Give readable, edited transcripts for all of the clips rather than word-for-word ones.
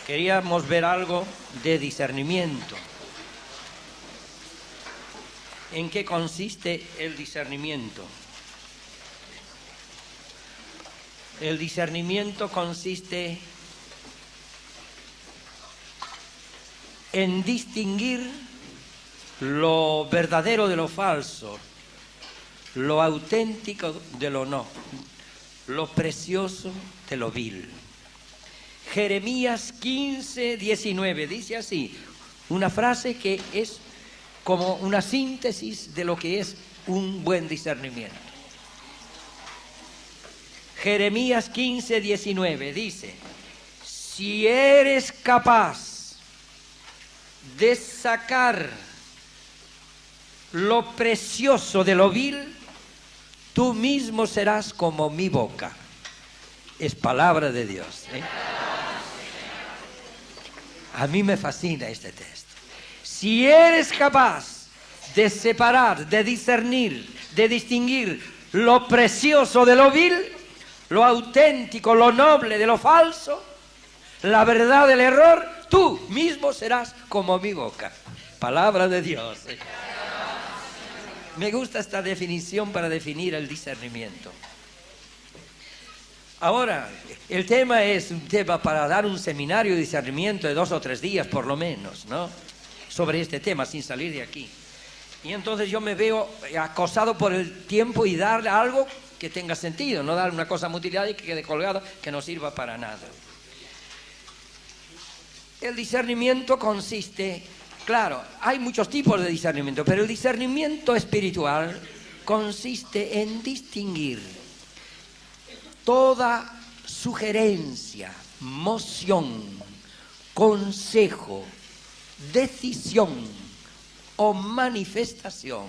Queríamos ver algo de discernimiento. ¿En qué consiste el discernimiento? El discernimiento consiste en distinguir lo verdadero de lo falso, lo auténtico de lo no, lo precioso de lo vil. Jeremías 15:19 dice así, una frase que es como una síntesis de lo que es un buen discernimiento. Jeremías 15:19 dice, si eres capaz de sacar lo precioso de lo vil, tú mismo serás como mi boca. Es palabra de Dios, ¿eh? A mí me fascina este texto. Si eres capaz de separar, de discernir, de distinguir lo precioso de lo vil, lo auténtico, lo noble de lo falso, la verdad del error, tú mismo serás como mi boca. Palabra de Dios. Me gusta esta definición para definir el discernimiento. Ahora, el tema es un tema para dar un seminario de discernimiento de 2 o 3 días por lo menos, ¿no? Sobre este tema, sin salir de aquí. Y entonces yo me veo acosado por el tiempo y darle algo que tenga sentido, no dar una cosa mutilada y que quede colgada, que no sirva para nada. El discernimiento consiste, claro, hay muchos tipos de discernimiento, pero el discernimiento espiritual consiste en distinguir toda sugerencia, moción, consejo, decisión o manifestación,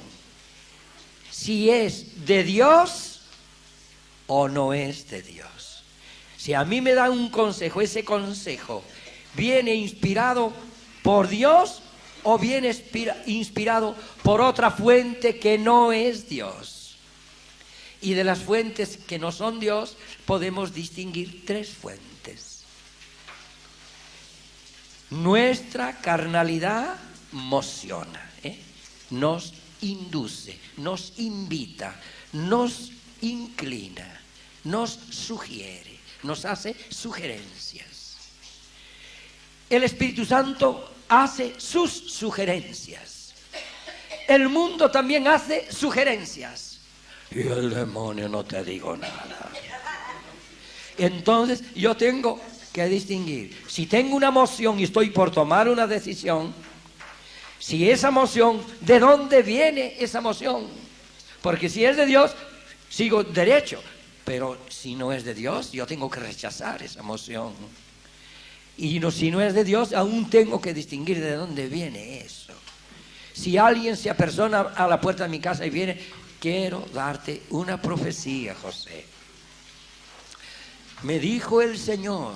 si es de Dios o no es de Dios. Si a mí me dan un consejo, ese consejo viene inspirado por Dios o viene inspirado por otra fuente que no es Dios. Y de las fuentes que no son Dios podemos distinguir 3 fuentes. Nuestra carnalidad mociona, nos induce, nos invita, nos inclina, nos sugiere, nos hace sugerencias. El Espíritu Santo hace sus sugerencias. El mundo también hace sugerencias. Y el demonio no te digo nada. Entonces yo tengo que distinguir. Si tengo una emoción y estoy por tomar una decisión, si esa emoción, ¿de dónde viene esa emoción? Porque si es de Dios, sigo derecho. Pero si no es de Dios, yo tengo que rechazar esa emoción. Y si no es de Dios, aún tengo que distinguir de dónde viene eso. Si alguien se apersona a la puerta de mi casa y viene... Quiero darte una profecía, José. Me dijo el Señor,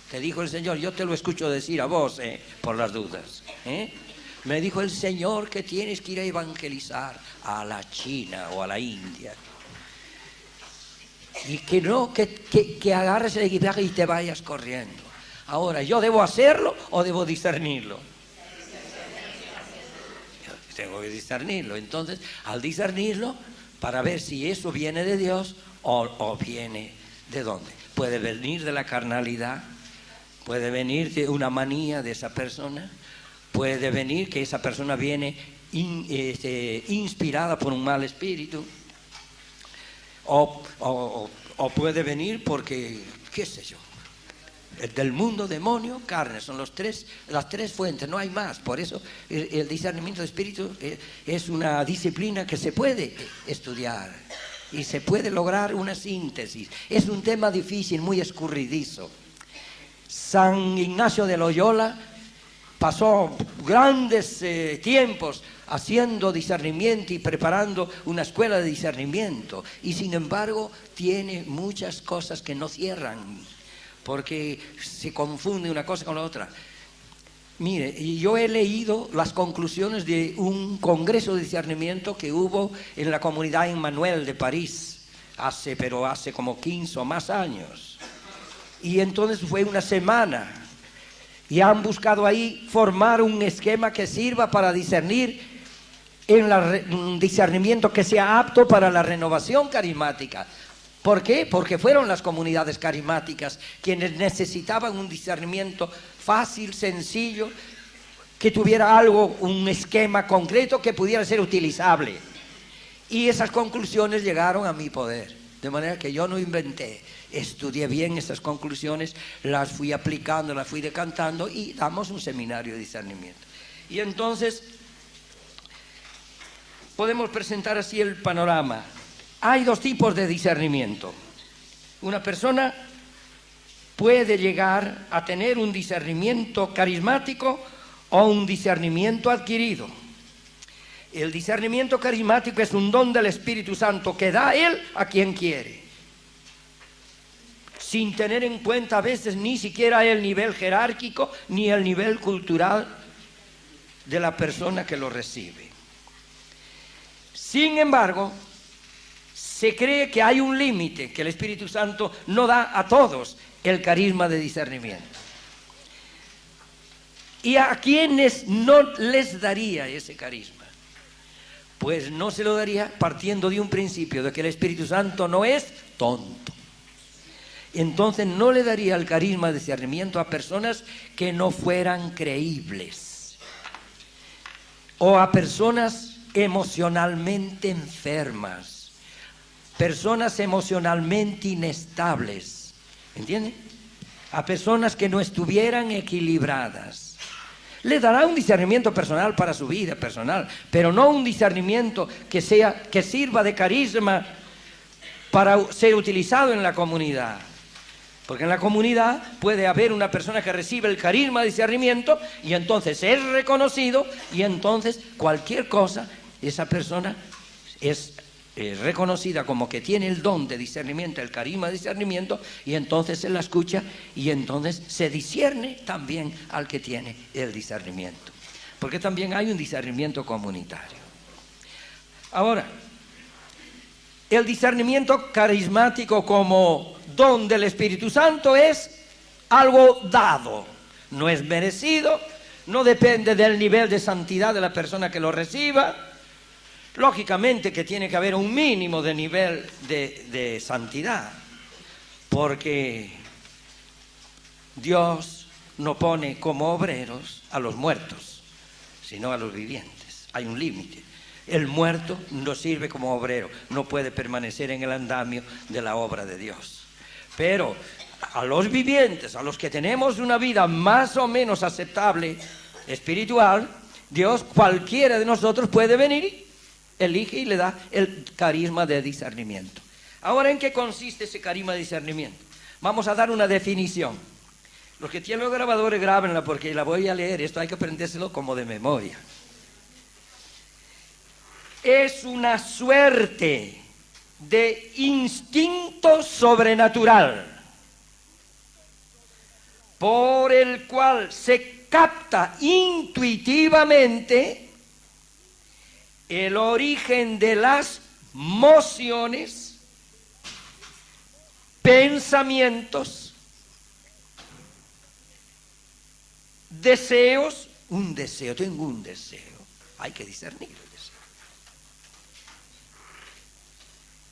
te dijo el Señor, yo te lo escucho decir a vos, por las dudas. Me dijo el Señor que tienes que ir a evangelizar a la China o a la India. Y que no, que agarres el equipaje y te vayas corriendo. Ahora, ¿yo debo hacerlo o debo discernirlo? Tengo que discernirlo. Entonces, al discernirlo, para ver si eso viene de Dios o viene de dónde. Puede venir de la carnalidad, puede venir de una manía de esa persona, puede venir que esa persona viene inspirada por un mal espíritu, o puede venir porque, qué sé yo, del mundo, demonio, carne, son las tres fuentes, no hay más. Por eso el discernimiento de espíritu es una disciplina que se puede estudiar y se puede lograr una síntesis. Es un tema difícil, muy escurridizo. San Ignacio de Loyola pasó grandes tiempos haciendo discernimiento y preparando una escuela de discernimiento, y sin embargo tiene muchas cosas que no cierran, porque se confunde una cosa con la otra. Mire, yo he leído las conclusiones de un congreso de discernimiento que hubo en la Comunidad Emmanuel de París, hace como 15 o más años. Y entonces fue una semana y han buscado ahí formar un esquema que sirva para discernir un discernimiento que sea apto para la renovación carismática. ¿Por qué? Porque fueron las comunidades carismáticas quienes necesitaban un discernimiento fácil, sencillo, que tuviera algo, un esquema concreto que pudiera ser utilizable. Y esas conclusiones llegaron a mi poder, de manera que yo no inventé. Estudié bien esas conclusiones, las fui aplicando, las fui decantando y damos un seminario de discernimiento. Y entonces podemos presentar así el panorama. Hay dos tipos de discernimiento. Una persona puede llegar a tener un discernimiento carismático o un discernimiento adquirido. El discernimiento carismático es un don del Espíritu Santo que da Él a quien quiere, sin tener en cuenta a veces ni siquiera el nivel jerárquico ni el nivel cultural de la persona que lo recibe. Sin embargo, se cree que hay un límite, que el Espíritu Santo no da a todos el carisma de discernimiento. ¿Y a quienes no les daría ese carisma? Pues no se lo daría partiendo de un principio, de que el Espíritu Santo no es tonto. Entonces no le daría el carisma de discernimiento a personas que no fueran creíbles, o a personas emocionalmente enfermas, personas emocionalmente inestables, ¿entienden? A personas que no estuvieran equilibradas. Le dará un discernimiento personal para su vida personal, pero no un discernimiento que sirva de carisma para ser utilizado en la comunidad. Porque en la comunidad puede haber una persona que recibe el carisma de discernimiento y entonces es reconocido, y entonces cualquier cosa, esa persona es reconocida como que tiene el don de discernimiento, el carisma de discernimiento, y entonces se la escucha y entonces se discierne también al que tiene el discernimiento. Porque también hay un discernimiento comunitario. Ahora, el discernimiento carismático como don del Espíritu Santo es algo dado, no es merecido, no depende del nivel de santidad de la persona que lo reciba. Lógicamente que tiene que haber un mínimo de nivel de santidad, porque Dios no pone como obreros a los muertos, sino a los vivientes. Hay un límite. El muerto no sirve como obrero, no puede permanecer en el andamio de la obra de Dios. Pero a los vivientes, a los que tenemos una vida más o menos aceptable espiritual, Dios, cualquiera de nosotros puede venir, elige y le da el carisma de discernimiento. Ahora, ¿en qué consiste ese carisma de discernimiento? Vamos a dar una definición. Los que tienen los grabadores, grábenla porque la voy a leer. Esto hay que aprendérselo como de memoria. Es una suerte de instinto sobrenatural por el cual se capta intuitivamente el origen de las mociones, pensamientos, deseos. Un deseo, tengo un deseo, hay que discernir el deseo.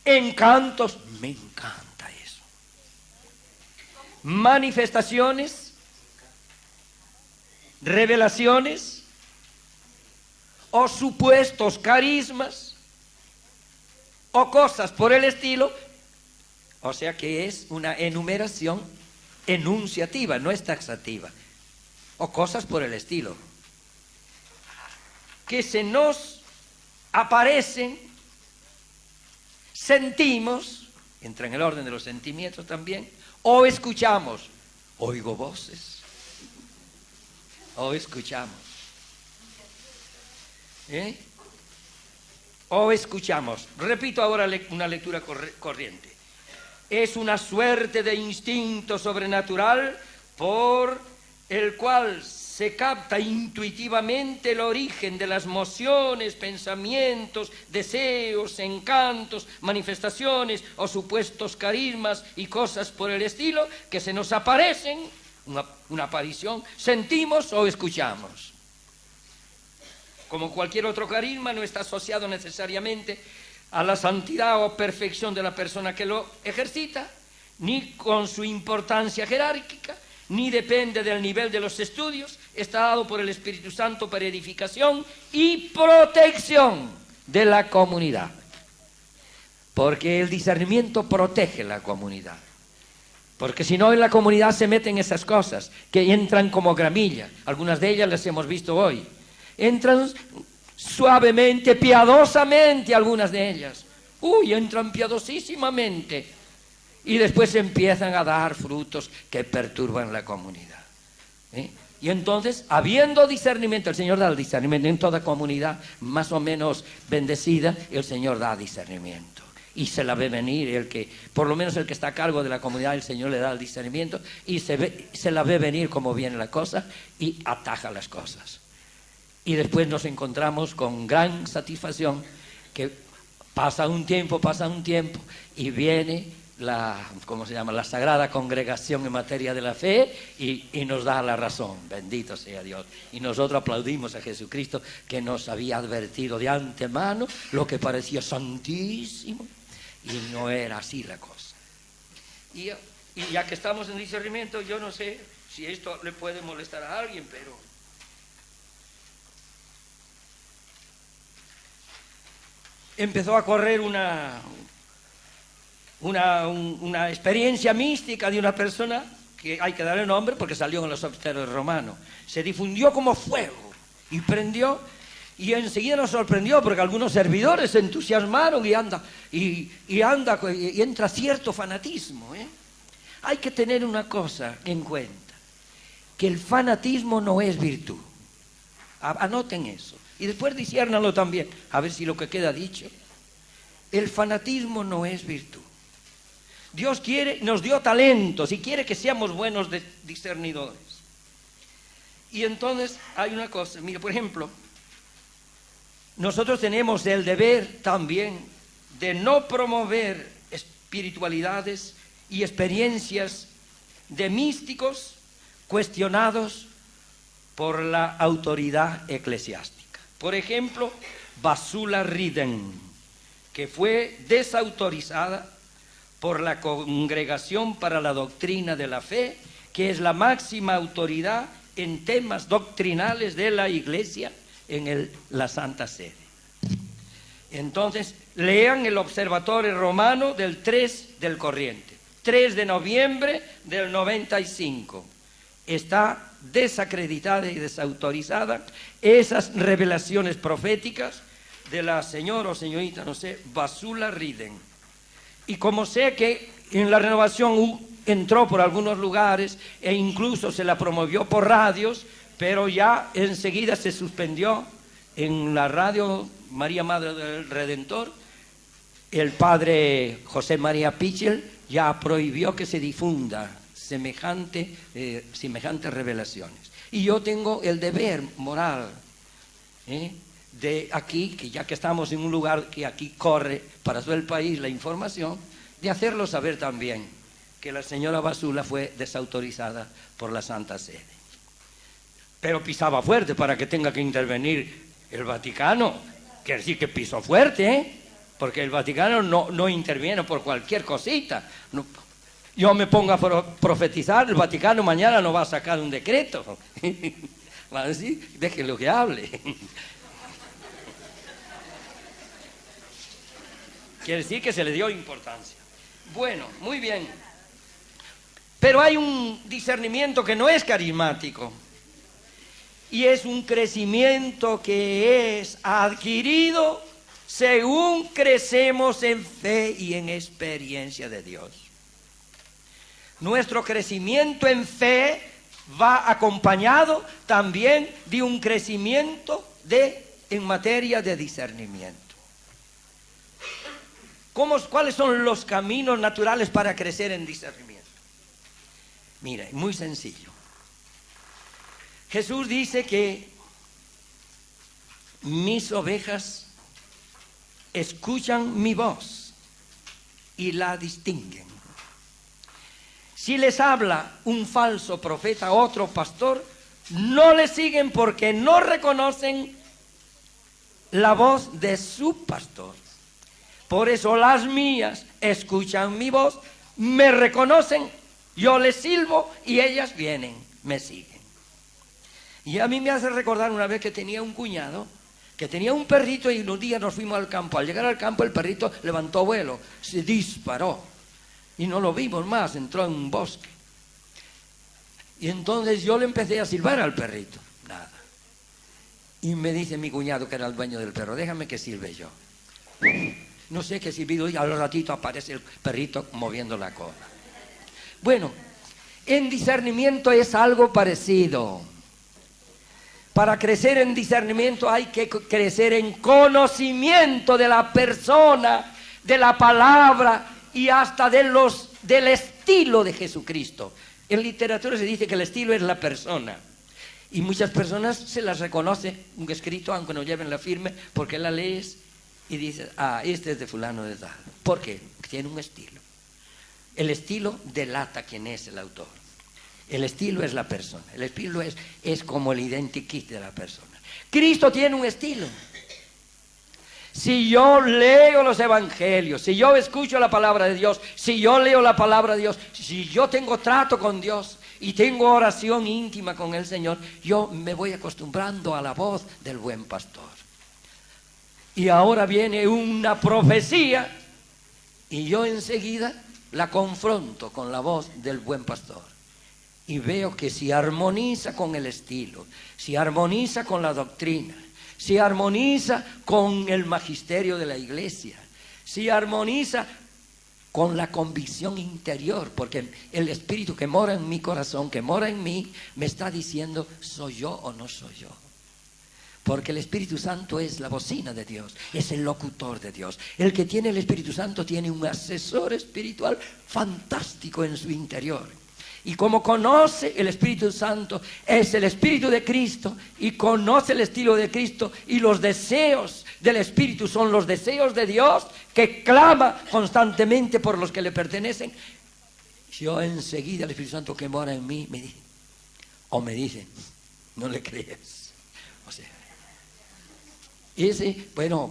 Encantos, me encanta eso. Manifestaciones, revelaciones o supuestos carismas o cosas por el estilo. O sea que es una enumeración enunciativa, no es taxativa. O cosas por el estilo que se nos aparecen, sentimos, entra en el orden de los sentimientos también, o escuchamos, oigo voces, o escuchamos, o escuchamos. Repito ahora una lectura corriente. Es una suerte de instinto sobrenatural por el cual se capta intuitivamente el origen de las mociones, pensamientos, deseos, encantos, manifestaciones o supuestos carismas y cosas por el estilo que se nos aparecen una aparición, sentimos o escuchamos. Como cualquier otro carisma, no está asociado necesariamente a la santidad o perfección de la persona que lo ejercita, ni con su importancia jerárquica, ni depende del nivel de los estudios. Está dado por el Espíritu Santo para edificación y protección de la comunidad. Porque el discernimiento protege la comunidad. Porque si no, en la comunidad se meten esas cosas que entran como gramilla. Algunas de ellas las hemos visto hoy. Entran suavemente, piadosamente, algunas de ellas. Entran piadosísimamente. Y después empiezan a dar frutos que perturban la comunidad. Y entonces, habiendo discernimiento, el Señor da el discernimiento en toda comunidad más o menos bendecida, el Señor da discernimiento. Y se la ve venir, por lo menos el que está a cargo de la comunidad, el Señor le da el discernimiento y se la ve venir como viene la cosa y ataja las cosas. Y después nos encontramos con gran satisfacción que pasa un tiempo y viene la Sagrada Congregación en materia de la fe y nos da la razón, bendito sea Dios. Y nosotros aplaudimos a Jesucristo que nos había advertido de antemano lo que parecía santísimo y no era así la cosa. Y ya que estamos en discernimiento, yo no sé si esto le puede molestar a alguien, pero empezó a correr una experiencia mística de una persona que hay que darle nombre porque salió en los obsterios romanos. Se difundió como fuego y prendió, y enseguida nos sorprendió porque algunos servidores se entusiasmaron y entra cierto fanatismo. Hay que tener una cosa en cuenta, que el fanatismo no es virtud. Anoten eso y después disciérnanlo también, a ver si lo que queda dicho. El fanatismo no es virtud. Dios nos dio talentos y quiere que seamos buenos discernidores. Y entonces hay una cosa, mira, por ejemplo, nosotros tenemos el deber también de no promover espiritualidades y experiencias de místicos cuestionados por la autoridad eclesiástica. Por ejemplo, Vasula Riden, que fue desautorizada por la Congregación para la Doctrina de la Fe, que es la máxima autoridad en temas doctrinales de la Iglesia en la Santa Sede. Entonces, lean el Observatorio Romano del 3 del corriente, 3 de noviembre del 95. Está desacreditada y desautorizada esas revelaciones proféticas de la señora o señorita, no sé, Vasula Riden. Y como sé que en la renovación entró por algunos lugares e incluso se la promovió por radios, pero ya enseguida se suspendió en la radio María Madre del Redentor. El padre José María Pichel ya prohibió que se difunda semejantes revelaciones. Y yo tengo el deber moral de aquí, que ya que estamos en un lugar que aquí corre para todo el país la información, de hacerlo saber también que la señora Vasula fue desautorizada por la Santa Sede. Pero pisaba fuerte para que tenga que intervenir el Vaticano. Quiere decir que pisó fuerte, porque el Vaticano no interviene por cualquier cosita. No, yo me pongo a profetizar, el Vaticano mañana no va a sacar un decreto. Va a decir, déjenlo que hable. Quiere decir que se le dio importancia. Bueno, muy bien. Pero hay un discernimiento que no es carismático. Y es un crecimiento que es adquirido según crecemos en fe y en experiencia de Dios. Nuestro crecimiento en fe va acompañado también de un crecimiento en materia de discernimiento. ¿Cuáles son los caminos naturales para crecer en discernimiento? Mire, muy sencillo. Jesús dice que mis ovejas escuchan mi voz y la distinguen. Si les habla un falso profeta, otro pastor, no le siguen porque no reconocen la voz de su pastor. Por eso las mías escuchan mi voz, me reconocen, yo les silbo y ellas vienen, me siguen. Y a mí me hace recordar una vez que tenía un cuñado que tenía un perrito y un día nos fuimos al campo. Al llegar al campo el perrito levantó vuelo, se disparó y no lo vimos más, entró en un bosque. Y entonces yo le empecé a silbar al perrito, nada. Y me dice mi cuñado, que era el dueño del perro, déjame que silbe yo. No sé qué silbido, y al ratito aparece el perrito moviendo la cola. Bueno, en discernimiento es algo parecido. Para crecer en discernimiento hay que crecer en conocimiento de la persona, de la palabra y hasta del estilo de Jesucristo. En literatura se dice que el estilo es la persona. Y muchas personas se las reconoce un escrito, aunque no lleven la firme, porque la lees y dices, este es de fulano de tal. ¿Por qué? Porque tiene un estilo. El estilo delata quién es el autor. El estilo es la persona. El estilo es como el identikit de la persona. Cristo tiene un estilo. Si yo leo los evangelios, si yo escucho la palabra de Dios, si yo leo la palabra de Dios, si yo tengo trato con Dios y tengo oración íntima con el Señor, yo me voy acostumbrando a la voz del buen pastor. Y ahora viene una profecía y yo enseguida la confronto con la voz del buen pastor. Y veo que si armoniza con el estilo, si armoniza con la doctrina, si armoniza con el magisterio de la iglesia, si armoniza con la convicción interior, porque el Espíritu que mora en mi corazón, que mora en mí, me está diciendo, ¿soy yo o no soy yo? Porque el Espíritu Santo es la bocina de Dios, es el locutor de Dios. El que tiene el Espíritu Santo tiene un asesor espiritual fantástico en su interior. Y como conoce el Espíritu Santo, es el Espíritu de Cristo y conoce el estilo de Cristo, y los deseos del Espíritu son los deseos de Dios, que clama constantemente por los que le pertenecen. Yo enseguida, el Espíritu Santo que mora en mí me dice, no le crees. O sea,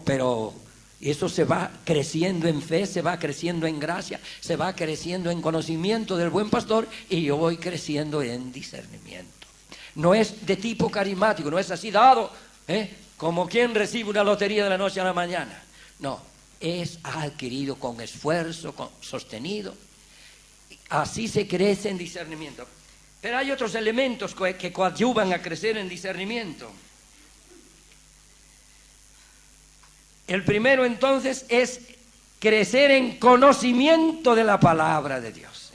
pero eso se va creciendo en fe, se va creciendo en gracia, se va creciendo en conocimiento del buen pastor, y yo voy creciendo en discernimiento. No es de tipo carismático, no es así dado, como quien recibe una lotería de la noche a la mañana. No, es adquirido con esfuerzo, sostenido. Así se crece en discernimiento. Pero hay otros elementos que coadyuvan a crecer en discernimiento. El primero entonces es crecer en conocimiento de la palabra de Dios,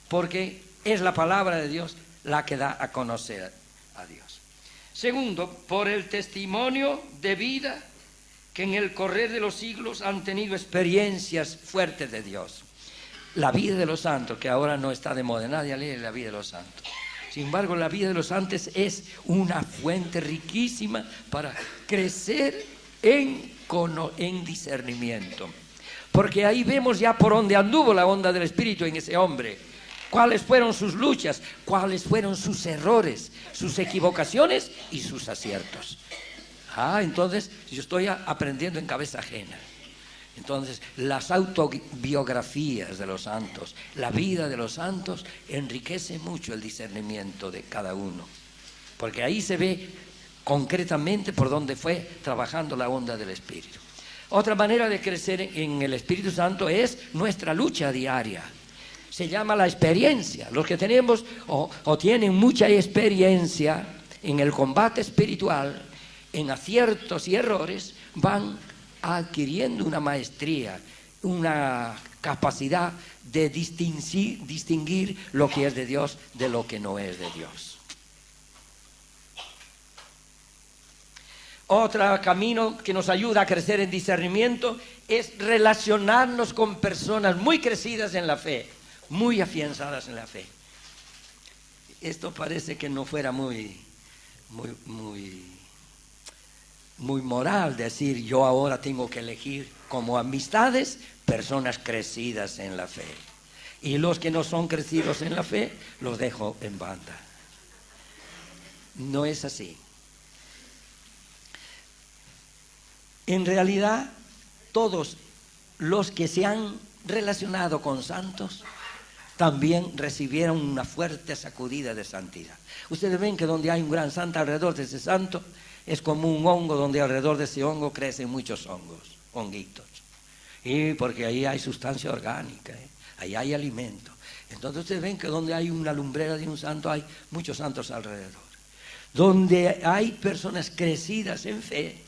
porque es la palabra de Dios la que da a conocer a Dios. Segundo, por el testimonio de vida que en el correr de los siglos han tenido experiencias fuertes de Dios. La vida de los santos, que ahora no está de moda, nadie lee la vida de los santos. Sin embargo, la vida de los santos es una fuente riquísima para crecer en discernimiento, porque ahí vemos ya por dónde anduvo la onda del Espíritu en ese hombre, cuáles fueron sus luchas, cuáles fueron sus errores, sus equivocaciones y sus aciertos. Entonces yo estoy aprendiendo en cabeza ajena. Entonces las autobiografías de los santos, la vida de los santos enriquece mucho el discernimiento de cada uno, porque ahí se ve concretamente por donde fue trabajando la onda del Espíritu. Otra manera de crecer en el Espíritu Santo es nuestra lucha diaria. Se llama la experiencia. Los que tenemos o tienen mucha experiencia en el combate espiritual, en aciertos y errores, van adquiriendo una maestría, una capacidad de distinguir lo que es de Dios de lo que no es de Dios. Otro camino que nos ayuda a crecer en discernimiento es relacionarnos con personas muy crecidas en la fe, muy afianzadas en la fe. Esto parece que no fuera muy moral decir, yo ahora tengo que elegir como amistades personas crecidas en la fe. Y los que no son crecidos en la fe, los dejo en banda. No es así. En realidad, todos los que se han relacionado con santos también recibieron una fuerte sacudida de santidad. Ustedes ven que donde hay un gran santo, alrededor de ese santo es como un hongo, donde alrededor de ese hongo crecen muchos honguitos. Y porque ahí hay sustancia orgánica, ahí hay alimento. Entonces ustedes ven que donde hay una lumbrera de un santo hay muchos santos alrededor. Donde hay personas crecidas en fe,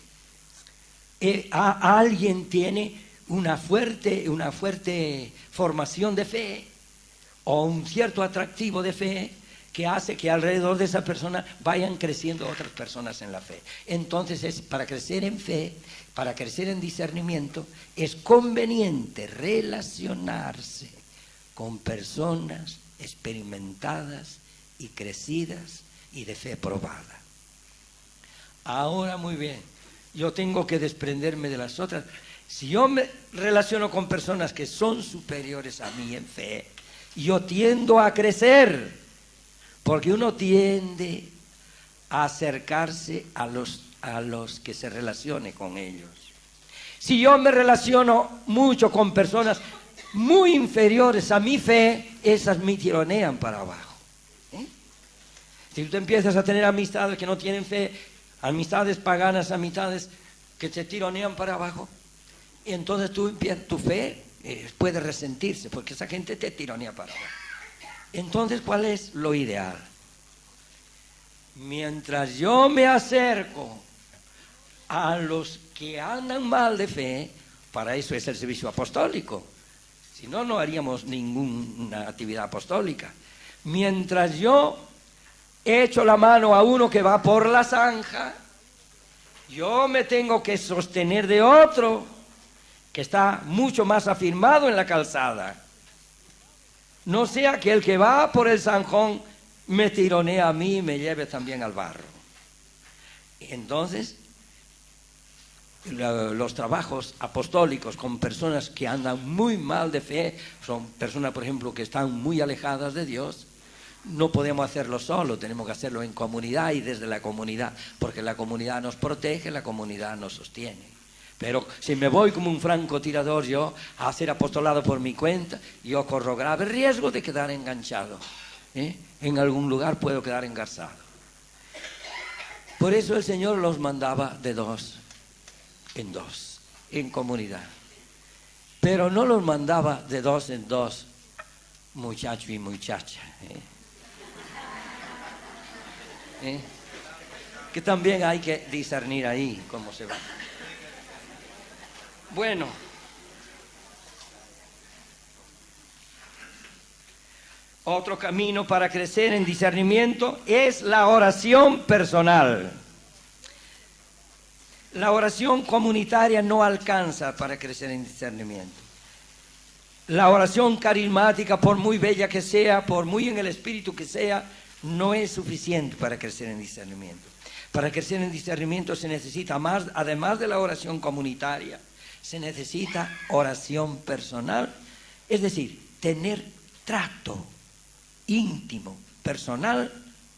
alguien tiene una fuerte formación de fe o un cierto atractivo de fe que hace que alrededor de esa persona vayan creciendo otras personas en la fe. Entonces, para crecer en fe, para crecer en discernimiento, es conveniente relacionarse con personas experimentadas y crecidas y de fe probada. Ahora, muy bien, yo tengo que desprenderme de las otras. Si yo me relaciono con personas que son superiores a mí en fe, yo tiendo a crecer, porque uno tiende a acercarse a los que se relacione con ellos. Si yo me relaciono mucho con personas muy inferiores a mi fe, esas me tironean para abajo. Si tú empiezas a tener amistades que no tienen fe, amistades paganas, amistades que te tironean para abajo, y entonces tu fe puede resentirse, porque esa gente te tironea para abajo. Entonces, ¿cuál es lo ideal? Mientras yo me acerco a los que andan mal de fe, para eso es el servicio apostólico. Si no, no haríamos ninguna actividad apostólica. Mientras yo echo la mano a uno que va por la zanja, yo me tengo que sostener de otro que está mucho más afirmado en la calzada. No sea que el que va por el zanjón me tironee a mí y me lleve también al barro. Entonces, los trabajos apostólicos con personas que andan muy mal de fe, son personas, por ejemplo, que están muy alejadas de Dios, no podemos hacerlo solo, tenemos que hacerlo en comunidad y desde la comunidad, porque la comunidad nos protege, la comunidad nos sostiene. Pero si me voy como un francotirador yo a hacer apostolado por mi cuenta, yo corro grave riesgo de quedar enganchado. En algún lugar puedo quedar engarzado. Por eso el Señor los mandaba de dos en dos, en comunidad. Pero no los mandaba de dos en dos, muchacho y muchacha. Que también hay que discernir ahí cómo se va. Bueno, otro camino para crecer en discernimiento es la oración personal. La oración comunitaria no alcanza para crecer en discernimiento. La oración carismática, por muy bella que sea, por muy en el espíritu que sea, no es suficiente para crecer en discernimiento. Para crecer en discernimiento se necesita más, además de la oración comunitaria, se necesita oración personal, es decir, tener trato íntimo, personal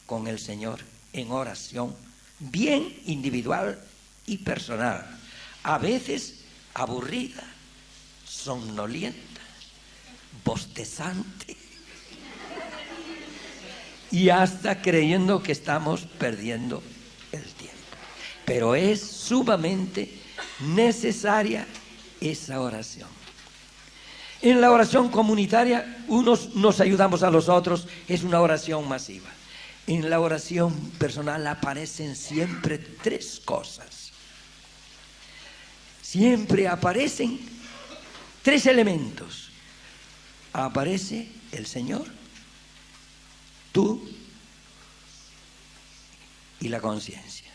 con el Señor en oración, bien individual y personal, a veces aburrida, somnolienta, bostezante y hasta creyendo que estamos perdiendo el tiempo. Pero es sumamente necesaria esa oración. En la oración comunitaria, unos nos ayudamos a los otros, es una oración masiva. En la oración personal aparecen siempre tres cosas. Siempre aparecen tres elementos. Aparece el Señor, tú y la conciencia.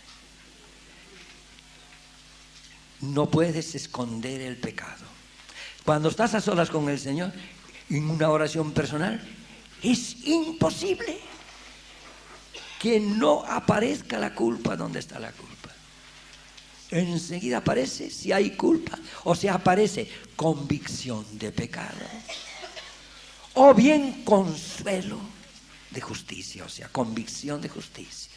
No puedes esconder el pecado. Cuando estás a solas con el Señor, en una oración personal, es imposible que no aparezca la culpa donde está la culpa. Enseguida aparece si hay culpa, o sea, aparece convicción de pecado, o bien consuelo de justicia, o sea, convicción de justicia.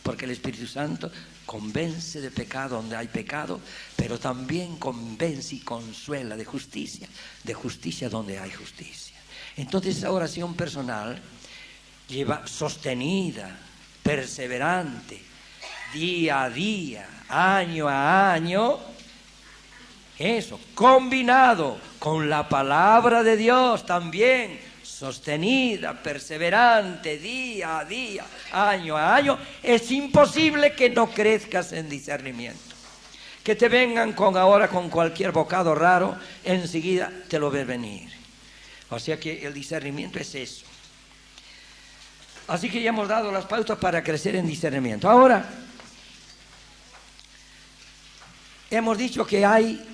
Porque el Espíritu Santo convence de pecado donde hay pecado, pero también convence y consuela de justicia donde hay justicia. Entonces esa oración personal lleva sostenida, perseverante, día a día, año a año, eso, combinado con la palabra de Dios también, sostenida, perseverante, día a día, año a año, es imposible que no crezcas en discernimiento. Que te vengan ahora con cualquier bocado raro, enseguida te lo ves venir. O sea que el discernimiento es eso. Así que ya hemos dado las pautas para crecer en discernimiento. Ahora, hemos dicho que hay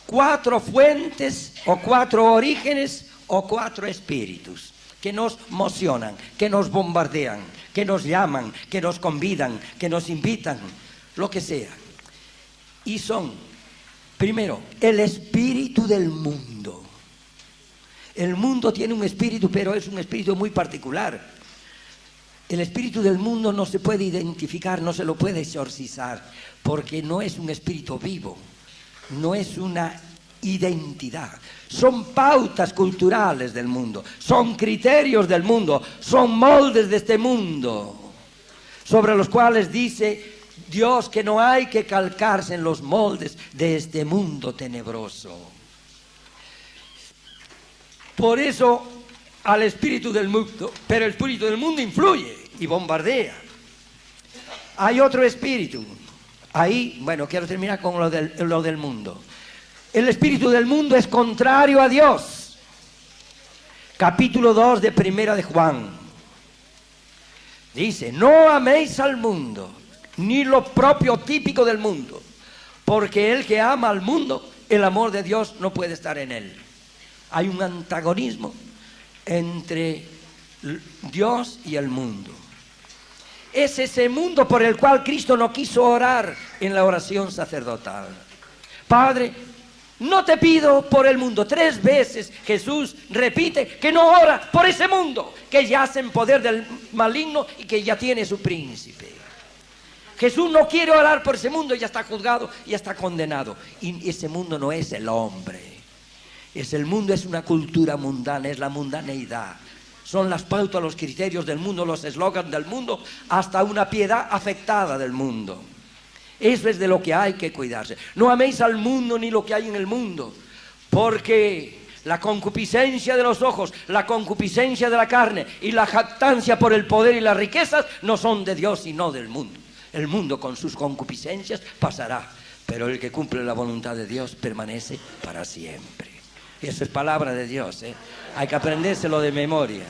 4 fuentes o 4 orígenes o 4 espíritus que nos mocionan, que nos bombardean, que nos llaman, que nos convidan, que nos invitan, lo que sea. Y son, primero, el espíritu del mundo. El mundo tiene un espíritu, pero es un espíritu muy particular. El espíritu del mundo no se puede identificar, no se lo puede exorcizar, porque no es un espíritu vivo, no es una identidad. Son pautas culturales del mundo, son criterios del mundo, son moldes de este mundo, sobre los cuales dice Dios que no hay que calcarse en los moldes de este mundo tenebroso. Por eso al espíritu del mundo, pero el espíritu del mundo influye y bombardea. Hay otro espíritu. Ahí, bueno, quiero terminar con lo del mundo. El espíritu del mundo es contrario a Dios. Capítulo 2 de Primera de Juan. Dice, no améis al mundo, ni lo propio típico del mundo, porque el que ama al mundo, el amor de Dios no puede estar en él. Hay un antagonismo entre Dios y el mundo. Es ese mundo por el cual Cristo no quiso orar en la oración sacerdotal. Padre, no te pido por el mundo. 3 veces Jesús repite que no ora por ese mundo que yace en poder del maligno y que ya tiene su príncipe. Jesús no quiere orar por ese mundo, ya está juzgado, ya está condenado. Y ese mundo no es el hombre. El mundo es una cultura mundana, es la mundaneidad. Son las pautas, los criterios del mundo, los eslogans del mundo, hasta una piedad afectada del mundo. Eso es de lo que hay que cuidarse. No améis al mundo ni lo que hay en el mundo, porque la concupiscencia de los ojos, la concupiscencia de la carne y la jactancia por el poder y las riquezas no son de Dios sino del mundo. El mundo con sus concupiscencias pasará, pero el que cumple la voluntad de Dios permanece para siempre. Eso es palabra de Dios, ¿eh? Hay que aprendérselo de memoria.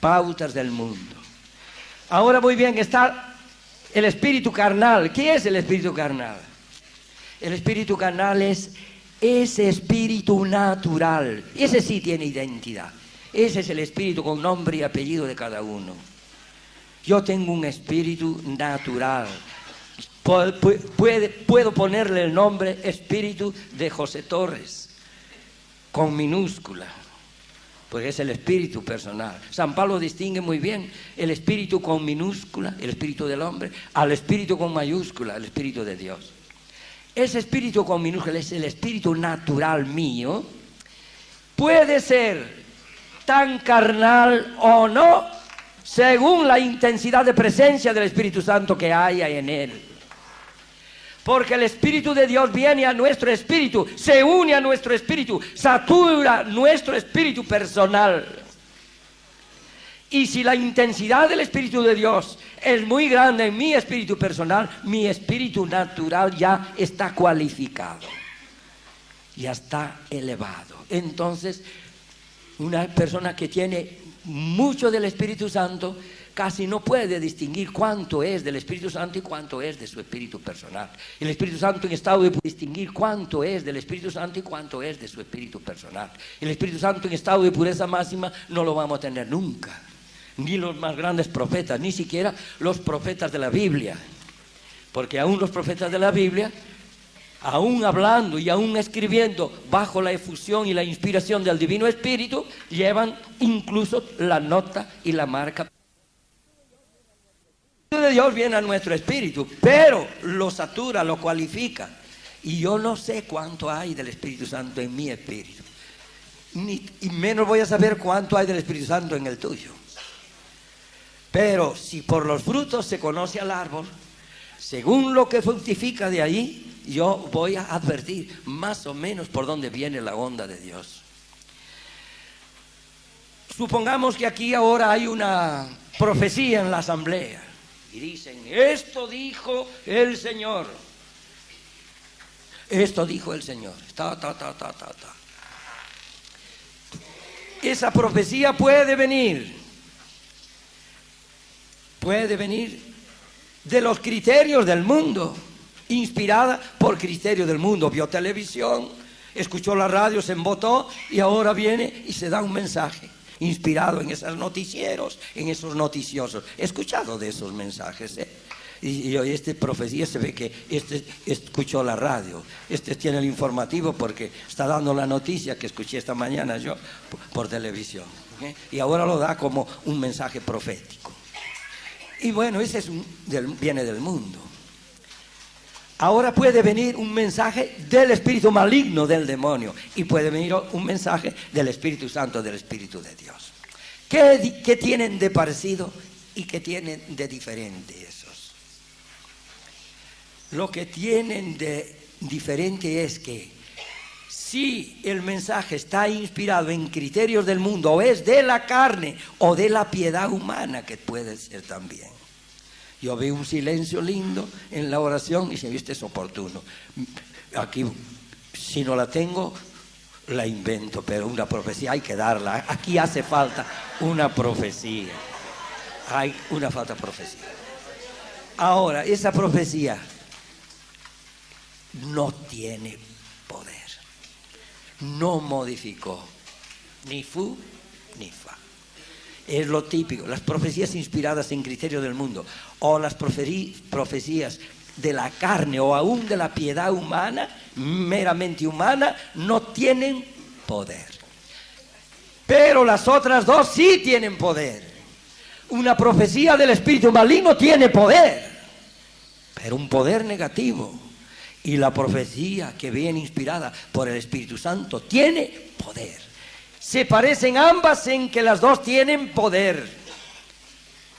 Pautas del mundo. Ahora muy bien, está el espíritu carnal. ¿Qué es el espíritu carnal? El espíritu carnal es ese espíritu natural. Ese sí tiene identidad. Ese es el espíritu con nombre y apellido de cada uno. Yo tengo un espíritu natural. Puedo ponerle el nombre espíritu de José Torres, con minúscula, porque es el espíritu personal. San Pablo distingue muy bien el espíritu con minúscula, el espíritu del hombre, al espíritu con mayúscula, el espíritu de Dios. Ese espíritu con minúscula es el espíritu natural mío. Puede ser tan carnal o no, según la intensidad de presencia del Espíritu Santo que haya en él. Porque el Espíritu de Dios viene a nuestro espíritu, se une a nuestro espíritu, satura nuestro espíritu personal. Y si la intensidad del Espíritu de Dios es muy grande en mi espíritu personal, mi espíritu natural ya está cualificado, ya está elevado. Entonces, una persona que tiene mucho del Espíritu Santo casi no puede distinguir cuánto es del Espíritu Santo y cuánto es de su espíritu personal. El Espíritu Santo en estado de distinguir cuánto es del Espíritu Santo y cuánto es de su espíritu personal. El Espíritu Santo en estado de pureza máxima no lo vamos a tener nunca. Ni los más grandes profetas, ni siquiera los profetas de la Biblia. Porque aún los profetas de la Biblia aún hablando y aún escribiendo bajo la efusión y la inspiración del Divino Espíritu, llevan incluso la nota y la marca. El Espíritu de Dios viene a nuestro espíritu, pero lo satura, lo cualifica. Y yo no sé cuánto hay del Espíritu Santo en mi espíritu, y menos voy a saber cuánto hay del Espíritu Santo en el tuyo. Pero si por los frutos se conoce al árbol, según lo que fructifica de ahí, yo voy a advertir más o menos por dónde viene la onda de Dios. Supongamos que aquí ahora hay una profecía en la asamblea y dicen: esto dijo el Señor, esto dijo el Señor, Esa profecía puede venir de los criterios del mundo, inspirada por criterios del mundo. Vio televisión, escuchó la radio, se embotó y ahora viene y se da un mensaje inspirado en esos noticieros, en esos noticiosos. He escuchado de esos mensajes, y esta profecía se ve que escuchó la radio, tiene el informativo porque está dando la noticia que escuché esta mañana yo por televisión, y ahora lo da como un mensaje profético. Y bueno, ese viene del mundo. Ahora puede venir un mensaje del espíritu maligno del demonio, y puede venir un mensaje del Espíritu Santo, del Espíritu de Dios. ¿Qué tienen de parecido y qué tienen de diferente esos? Lo que tienen de diferente es que si el mensaje está inspirado en criterios del mundo, o es de la carne o de la piedad humana, que puede ser también. Yo vi un silencio lindo en la oración y se viste es oportuno. Aquí, si no la tengo, la invento, pero una profecía hay que darla. Aquí hace falta una profecía. Hay una falta de profecía. Ahora, esa profecía no tiene poder. No modificó ni fu ni fa. Es lo típico, las profecías inspiradas en criterio del mundo, o las profecías de la carne o aún de la piedad humana, meramente humana, no tienen poder. Pero las otras dos sí tienen poder. Una profecía del espíritu maligno tiene poder, pero un poder negativo. Y la profecía que viene inspirada por el Espíritu Santo tiene poder. Se parecen ambas en que las dos tienen poder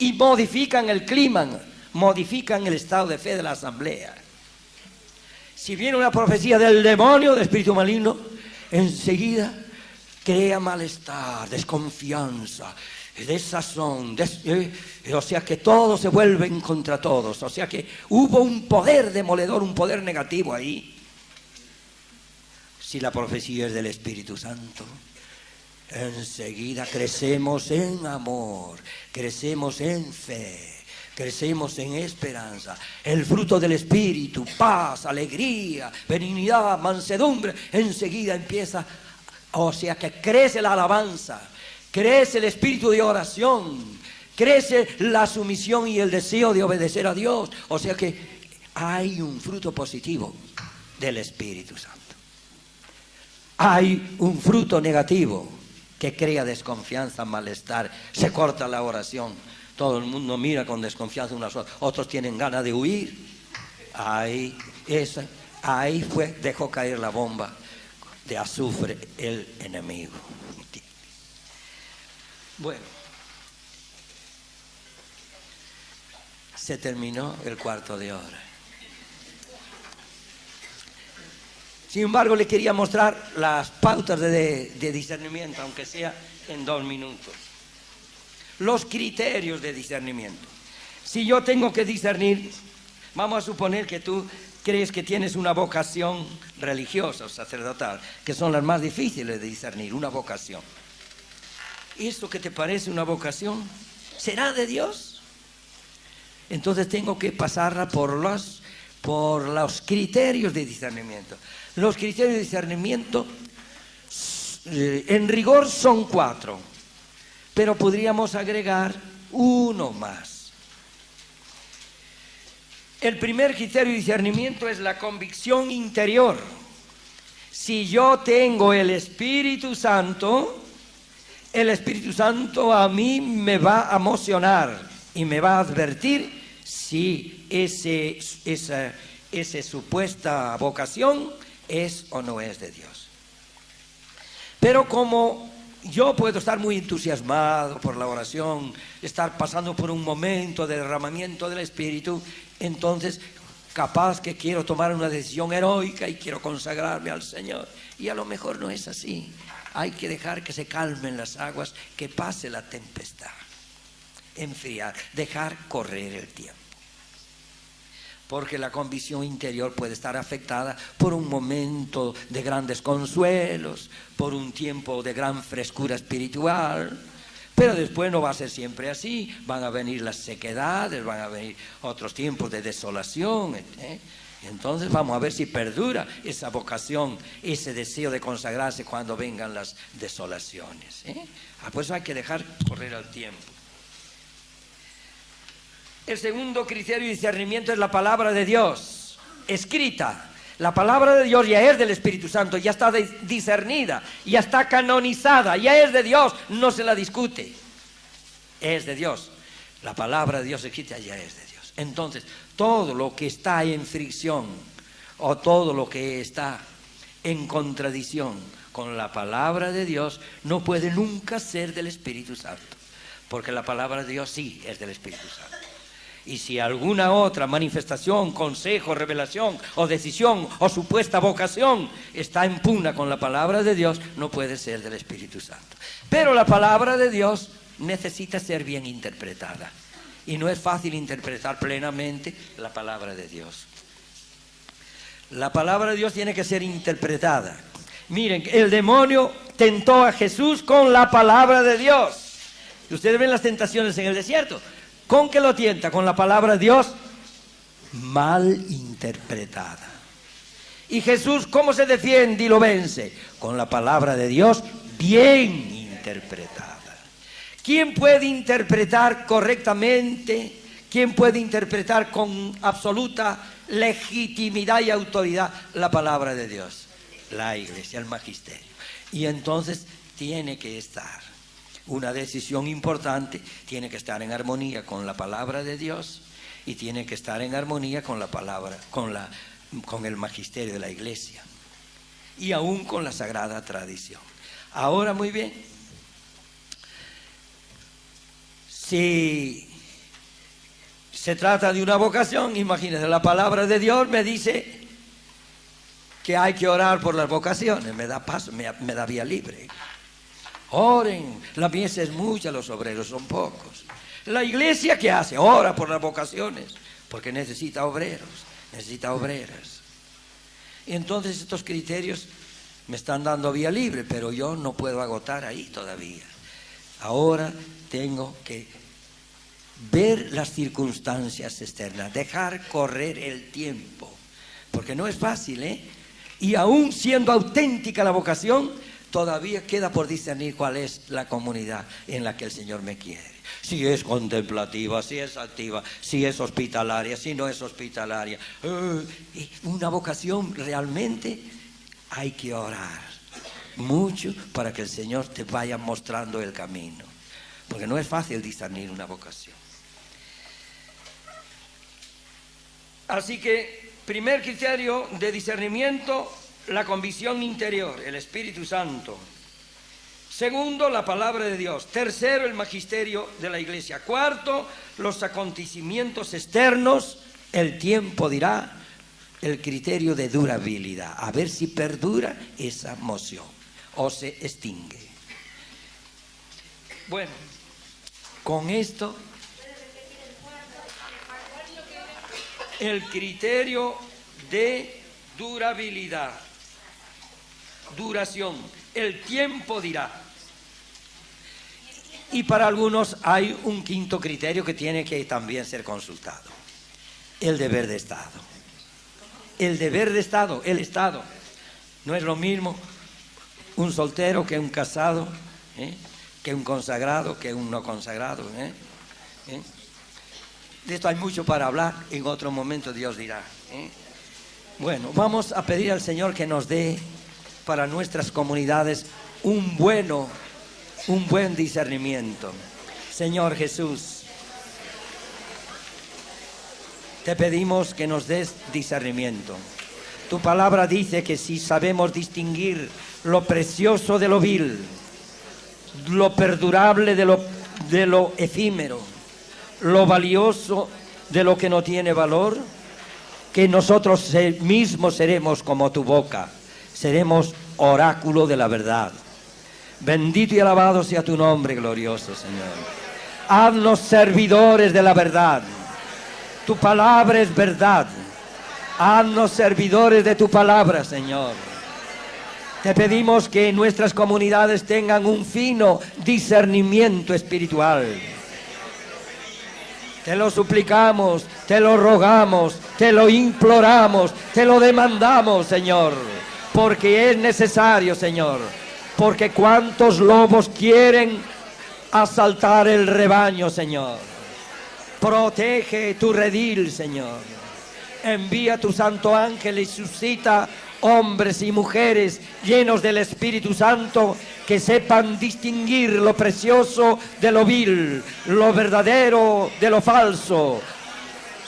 y modifican el clima, modifican el estado de fe de la asamblea. Si viene una profecía del demonio, del espíritu maligno, enseguida crea malestar, desconfianza, desazón, o sea que todos se vuelven contra todos. O sea que hubo un poder demoledor, un poder negativo ahí. Si la profecía es del Espíritu Santo, enseguida crecemos en amor, crecemos en fe, crecemos en esperanza. El fruto del Espíritu, paz, alegría, benignidad, mansedumbre, enseguida empieza. O sea que crece la alabanza, crece el espíritu de oración, crece la sumisión y el deseo de obedecer a Dios. O sea que hay un fruto positivo del Espíritu Santo. Hay un fruto negativo que crea desconfianza, malestar, se corta la oración, todo el mundo mira con desconfianza unas otras, otros tienen ganas de huir. Ahí dejó caer la bomba de azufre el enemigo. Bueno, se terminó el cuarto de hora. Sin embargo, le quería mostrar las pautas de discernimiento, aunque sea en 2 minutos. Los criterios de discernimiento. Si yo tengo que discernir, vamos a suponer que tú crees que tienes una vocación religiosa o sacerdotal, que son las más difíciles de discernir, una vocación. ¿Esto que te parece una vocación será de Dios? Entonces tengo que pasarla por los criterios de discernimiento. Los criterios de discernimiento, en rigor, son 4, pero podríamos agregar uno más. El primer criterio de discernimiento es la convicción interior. Si yo tengo el Espíritu Santo a mí me va a emocionar y me va a advertir si esa supuesta vocación es o no es de Dios. Pero como yo puedo estar muy entusiasmado por la oración, estar pasando por un momento de derramamiento del Espíritu, entonces capaz que quiero tomar una decisión heroica y quiero consagrarme al Señor. Y a lo mejor no es así. Hay que dejar que se calmen las aguas, que pase la tempestad. Enfriar, dejar correr el tiempo. Porque la convicción interior puede estar afectada por un momento de grandes consuelos, por un tiempo de gran frescura espiritual, pero después no va a ser siempre así. Van a venir las sequedades, van a venir otros tiempos de desolación, Entonces vamos a ver si perdura esa vocación, ese deseo de consagrarse cuando vengan las desolaciones. Por eso hay que dejar correr el tiempo. El segundo criterio de discernimiento es la palabra de Dios, escrita. La palabra de Dios ya es del Espíritu Santo, ya está discernida, ya está canonizada, ya es de Dios, no se la discute. Es de Dios. La palabra de Dios escrita ya es de Dios. Entonces, todo lo que está en fricción o todo lo que está en contradicción con la palabra de Dios no puede nunca ser del Espíritu Santo, porque la palabra de Dios sí es del Espíritu Santo. Y si alguna otra manifestación, consejo, revelación o decisión o supuesta vocación está en pugna con la palabra de Dios, no puede ser del Espíritu Santo. Pero la palabra de Dios necesita ser bien interpretada. Y no es fácil interpretar plenamente la palabra de Dios. La palabra de Dios tiene que ser interpretada. Miren, el demonio tentó a Jesús con la palabra de Dios. Ustedes ven las tentaciones en el desierto. ¿Con qué lo tienta? Con la palabra de Dios mal interpretada. Y Jesús, ¿cómo se defiende y lo vence? Con la palabra de Dios bien interpretada. ¿Quién puede interpretar correctamente? ¿Quién puede interpretar con absoluta legitimidad y autoridad la palabra de Dios? La Iglesia, el magisterio. Y entonces tiene que estar una decisión importante, tiene que estar en armonía con la palabra de Dios y tiene que estar en armonía con la palabra, con el magisterio de la Iglesia y aún con la sagrada tradición. Ahora, muy bien, si se trata de una vocación, imagínense, la palabra de Dios me dice que hay que orar por las vocaciones, me da paso, me da vía libre. Oren, la mies es mucha, los obreros son pocos. La Iglesia, ¿qué hace? Ora por las vocaciones, porque necesita obreros, necesita obreras. Y entonces estos criterios me están dando vía libre, pero yo no puedo agotar ahí todavía. Ahora tengo que ver las circunstancias externas, dejar correr el tiempo, porque no es fácil, Y aún siendo auténtica la vocación, todavía queda por discernir cuál es la comunidad en la que el Señor me quiere. Si es contemplativa, si es activa, si es hospitalaria, si no es hospitalaria. Una vocación realmente hay que orar mucho para que el Señor te vaya mostrando el camino. Porque no es fácil discernir una vocación. Así que, primer criterio de discernimiento, la convicción interior, el Espíritu Santo. Segundo, la palabra de Dios. Tercero, el magisterio de la Iglesia. Cuarto, los acontecimientos externos. El tiempo dirá, el criterio de durabilidad. A ver si perdura esa moción o se extingue. Bueno, con esto, el criterio de durabilidad. Duración, el tiempo dirá. Y para algunos hay un quinto criterio que tiene que también ser consultado: el deber de Estado. El deber de Estado, el Estado. No es lo mismo un soltero que un casado, que un consagrado, que un no consagrado. De esto hay mucho para hablar, en otro momento Dios dirá. Bueno, vamos a pedir al Señor que nos dé para nuestras comunidades un buen discernimiento. Señor Jesús, te pedimos que nos des discernimiento. Tu palabra dice que si sabemos distinguir lo precioso de lo vil, lo perdurable de lo efímero, lo valioso de lo que no tiene valor, que nosotros mismos seremos como tu boca, seremos oráculo de la verdad. Bendito y alabado sea tu nombre glorioso, Señor. Haznos servidores de la verdad. Tu palabra es verdad. Haznos servidores de tu palabra, Señor. Te pedimos que nuestras comunidades tengan un fino discernimiento espiritual. Te lo suplicamos, te lo rogamos, te lo imploramos, te lo demandamos, Señor, porque es necesario, Señor, porque cuántos lobos quieren asaltar el rebaño, Señor. Protege tu redil, Señor. Envía tu santo ángel y suscita hombres y mujeres llenos del Espíritu Santo que sepan distinguir lo precioso de lo vil, lo verdadero de lo falso,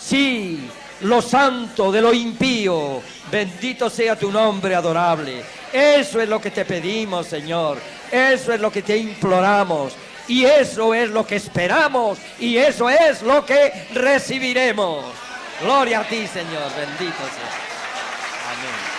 sí, lo santo de lo impío. Bendito sea tu nombre adorable. Eso es lo que te pedimos, Señor. Eso es lo que te imploramos. Y eso es lo que esperamos. Y eso es lo que recibiremos. Gloria a ti, Señor. Bendito sea. Amén.